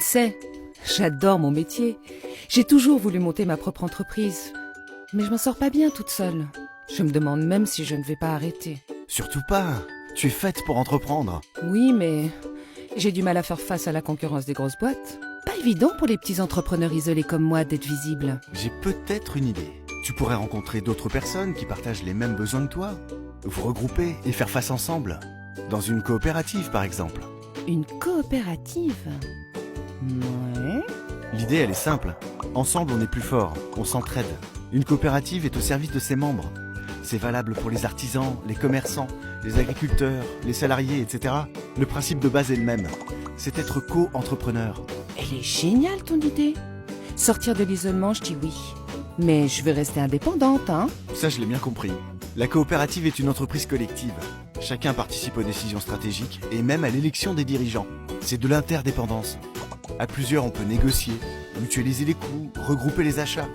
le sais, j'adore mon métier. J'ai toujours voulu monter ma propre entreprise. Mais je m'en sors pas bien toute seule. Je me demande même si je ne vais pas arrêter. Surtout pas. Tu es faite pour entreprendre. Oui, mais j'ai du mal à faire face à la concurrence des grosses boîtes. Pas évident pour les petits entrepreneurs isolés comme moi d'être visibles. J'ai peut-être une idée. Tu pourrais rencontrer d'autres personnes qui partagent les mêmes besoins que toi. Vous regrouper et faire face ensemble. Dans une coopérative, par exemple. Une coopérative? Ouais. L'idée, elle est simple. Ensemble, on est plus fort. On s'entraide. Une coopérative est au service de ses membres. C'est valable pour les artisans, les commerçants, les agriculteurs, les salariés, etc. Le principe de base est le même. C'est être co-entrepreneur. Elle est géniale ton idée. Sortir de l'isolement, je dis oui. Mais je veux rester indépendante, hein. Ça, je l'ai bien compris. La coopérative est une entreprise collective. Chacun participe aux décisions stratégiques et même à l'élection des dirigeants. C'est de l'interdépendance. À plusieurs, on peut négocier, mutualiser les coûts, regrouper les achats,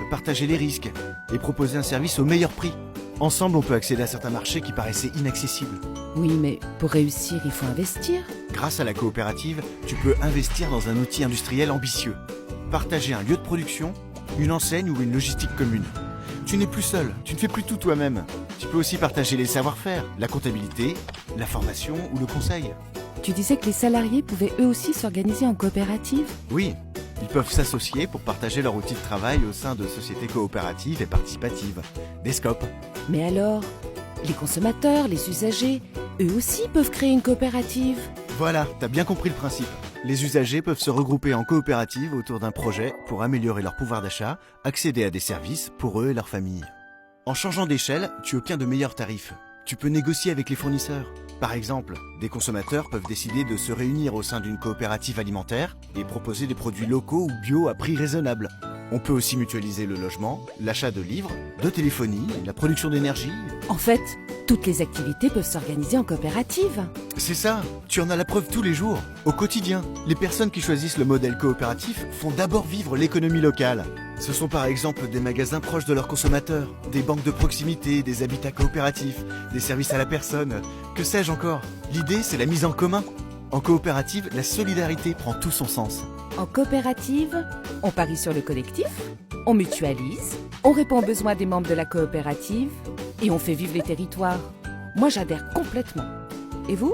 partager les risques et proposer un service au meilleur prix. Ensemble, on peut accéder à certains marchés qui paraissaient inaccessibles. Oui, mais pour réussir, il faut investir. Grâce à la coopérative, tu peux investir dans un outil industriel ambitieux. Partager un lieu de production, une enseigne ou une logistique commune. Tu n'es plus seul, tu ne fais plus tout toi-même. Tu peux aussi partager les savoir-faire, la comptabilité, la formation ou le conseil. Tu disais que les salariés pouvaient eux aussi s'organiser en coopérative? Oui, ils peuvent s'associer pour partager leur outil de travail au sein de sociétés coopératives et participatives, des SCOP. Mais alors, les consommateurs, les usagers, eux aussi peuvent créer une coopérative? Voilà, t'as bien compris le principe. Les usagers peuvent se regrouper en coopérative autour d'un projet pour améliorer leur pouvoir d'achat, accéder à des services pour eux et leur famille. En changeant d'échelle, tu obtiens de meilleurs tarifs. Tu peux négocier avec les fournisseurs. Par exemple, des consommateurs peuvent décider de se réunir au sein d'une coopérative alimentaire et proposer des produits locaux ou bio à prix raisonnable. On peut aussi mutualiser le logement, l'achat de livres, de téléphonie, la production d'énergie. En fait, toutes les activités peuvent s'organiser en coopérative. C'est ça, tu en as la preuve tous les jours. Au quotidien, les personnes qui choisissent le modèle coopératif font d'abord vivre l'économie locale. Ce sont par exemple des magasins proches de leurs consommateurs, des banques de proximité, des habitats coopératifs, des services à la personne, que sais-je encore. L'idée, c'est la mise en commun. En coopérative, la solidarité prend tout son sens. En coopérative, on parie sur le collectif, on mutualise, on répond aux besoins des membres de la coopérative et on fait vivre les territoires. Moi, j'adhère complètement. Et vous ?